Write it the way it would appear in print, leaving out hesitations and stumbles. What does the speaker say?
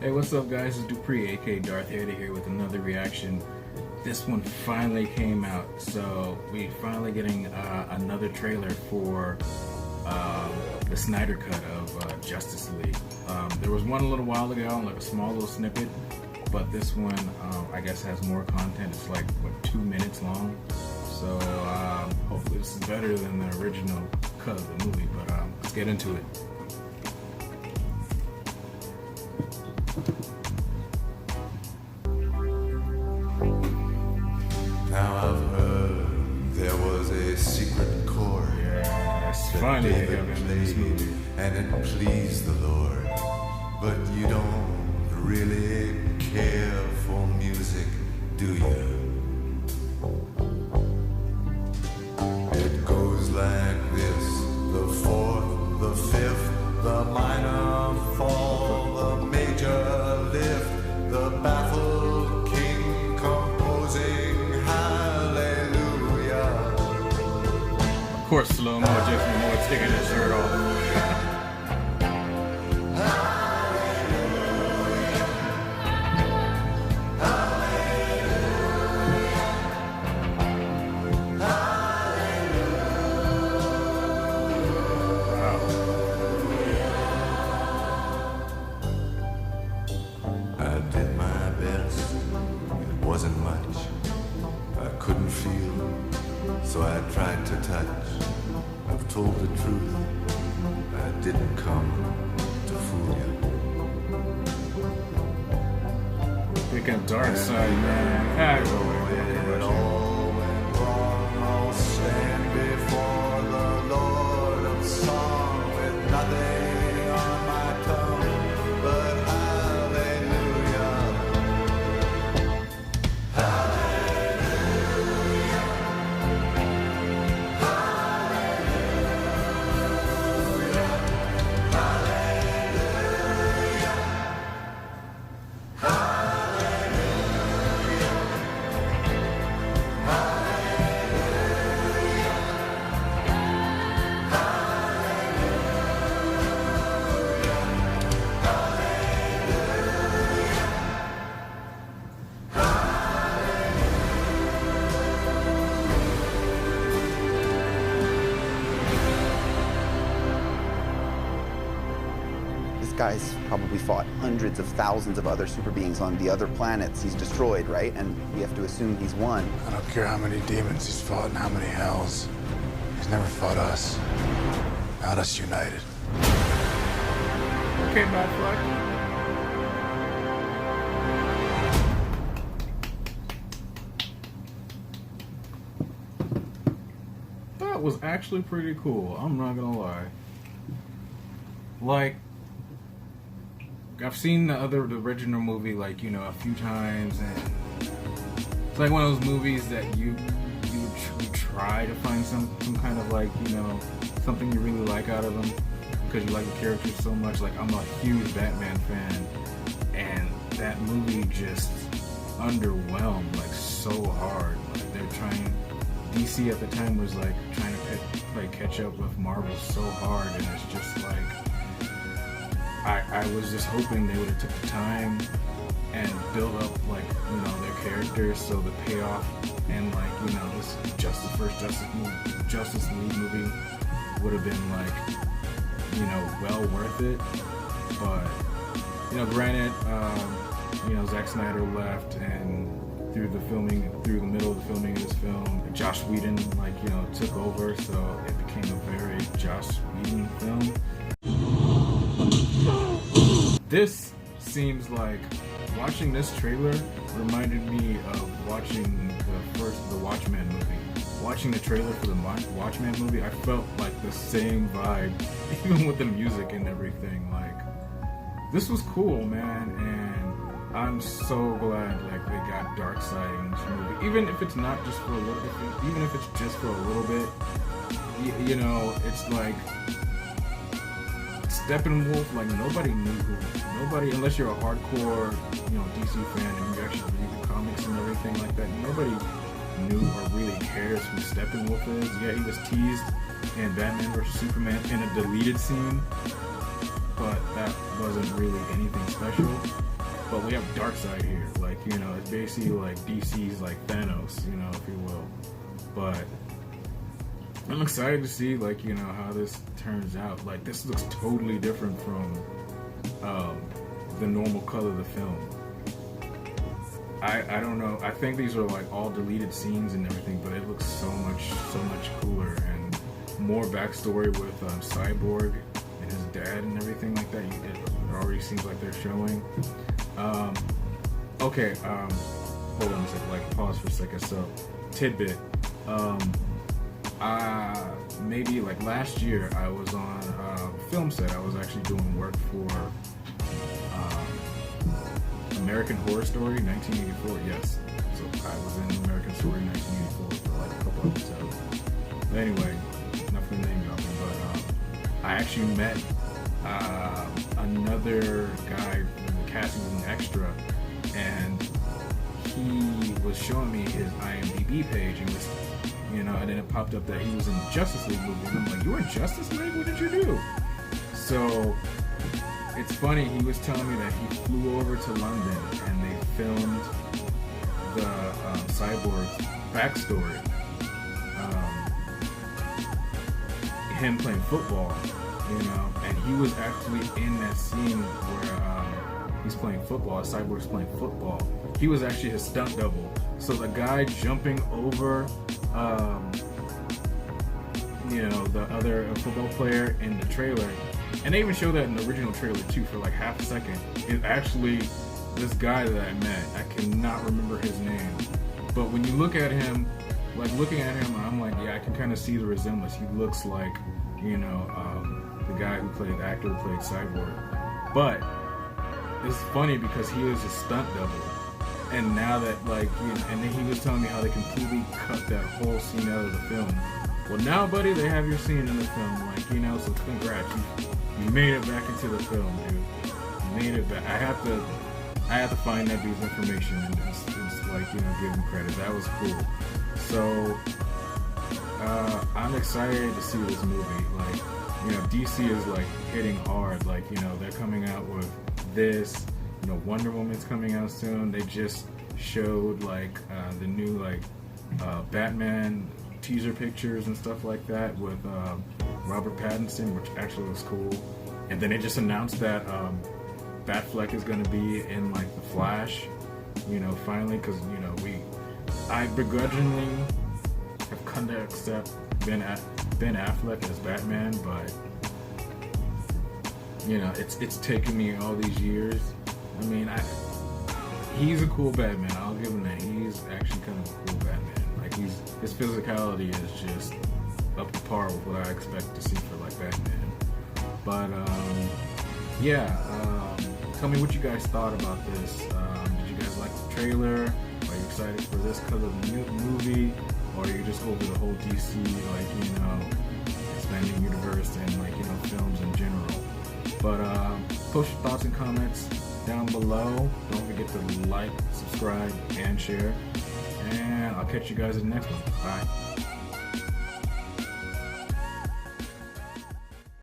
Hey, what's up guys, it's Dupree, aka Darth Vader here with another reaction. This one finally came out, so we're finally getting another trailer for the Snyder cut of Justice League. There was one a little while ago, like a small little snippet, but this one I guess has more content. It's like, what, 2 minutes long? So hopefully this is better than the original cut of the movie, but let's get into it. Now I've heard there was a secret chord It's that funny David in this played, movie. and it pleased the Lord. But you don't really care for music, do you? It goes like this: the fourth, the fifth, the minor fall, the major lift, the baffled king composing hallelujah. Of course, slow-mo, Jason Moore taking his shirt off. I did my best. It wasn't much. I couldn't feel, so I tried to touch. I've told the truth. I didn't come to fool you. Pick a dark side, man. When it all went wrong, I'll stand before the Lord of song with nothing on my tongue but hallelujah. This guy's probably fought hundreds of thousands of other super beings on the other planets he's destroyed, right? And we have to assume he's won. I don't care how many demons he's fought and how many hells. He's never fought us. Not us united. Okay, Batfleck. That was actually pretty cool, I'm not gonna lie. Like, I've seen the original movie, like, you know, a few times, and it's like one of those movies that you try to find some kind of, like, you know, something you really like out of them because you like the characters so much. Like, I'm a huge Batman fan, and that movie just underwhelmed, like, so hard. Like, they're trying, DC at the time was like trying to catch up with Marvel so hard, and it's just like, I was just hoping they would have took the time and build up, like, you know, their characters, so the payoff and, like, you know, this first Justice League movie would have been, like, you know, well worth it. But, you know, granted, you know, Zack Snyder left, and through the middle of the filming of this film, Joss Whedon, like, you know, took over, so it became a very Joss Whedon film. This seems like, watching this trailer reminded me of watching the Watchmen movie. Watching the trailer for the Watchmen movie, I felt like the same vibe, even with the music and everything. Like, this was cool, man, and I'm so glad, like, they got Darkseid in this movie. Even if it's not just for a little, even if it's just for a little bit, you know, it's like Steppenwolf, like, nobody unless you're a hardcore, you know, DC fan and you actually read the comics and everything like that, nobody knew or really cares who Steppenwolf is. Yeah, he was teased in Batman vs Superman in a deleted scene, but that wasn't really anything special. but we have Darkseid here. Like, you know, it's basically like DC's like Thanos, you know, if you will. But I'm excited to see, like, you know, how this turns out. Like, this looks totally different from the normal color of the film. I don't know. I think these are like all deleted scenes and everything, but it looks so much cooler and more backstory with Cyborg and his dad and everything like that. It already seems like they're showing. Okay. Hold on a second. Like, pause for a second. So, tidbit. Maybe like last year, I was on a film set. I was actually doing work for American Horror Story 1984. Yes, so I was in American Story 1984 for like a couple episodes. But anyway, enough of the name dropping. But I actually met another guy from the casting was an extra, and he was showing me his IMDb page and was, you know, and then it popped up that he was in the Justice League movie. And I'm like, you were in Justice League? What did you do? So it's funny, he was telling me that he flew over to London and they filmed the Cyborg's backstory. Him playing football, you know, and he was actually in that scene where he's playing football, Cyborg's playing football. He was actually his stunt double. So the guy jumping over you know, the other football player in the trailer, and they even showed that in the original trailer too for like half a second, is actually this guy that I met. I cannot remember his name, but when you look at him, like looking at him, I'm like, yeah, I can kind of see the resemblance. He looks like, you know, the guy who played, the actor who played Cyborg. But it's funny because he was a stunt double. And now that, like, you know, and then he was telling me how they completely cut that whole scene out of the film. Well, now, buddy, they have your scene in the film, like, you know, so congrats. You made it back into the film, dude. You made it back. I have to find that dude's information and just like, you know, give him credit. That was cool. So, I'm excited to see this movie. Like, you know, DC is, like, hitting hard. Like, you know, they're coming out with this. You know, Wonder Woman's coming out soon. They just showed like the new like Batman teaser pictures and stuff like that with Robert Pattinson, which actually was cool. And then they just announced that Batfleck is going to be in like the Flash. You know, finally, because you know I begrudgingly have come to accept Ben Affleck as Batman, but you know it's taken me all these years. I mean, he's a cool Batman. I'll give him that. He's actually kind of a cool Batman. Like his physicality is just up to par with what I expect to see for like Batman. But yeah, tell me what you guys thought about this. Did you guys like the trailer? Are you excited for this color of the movie, or are you just over the whole DC, like, you know, expanding universe and like, you know, films in general? But post your thoughts and comments down below. Don't forget to like, subscribe, and share. And I'll catch you guys in the next one. Bye.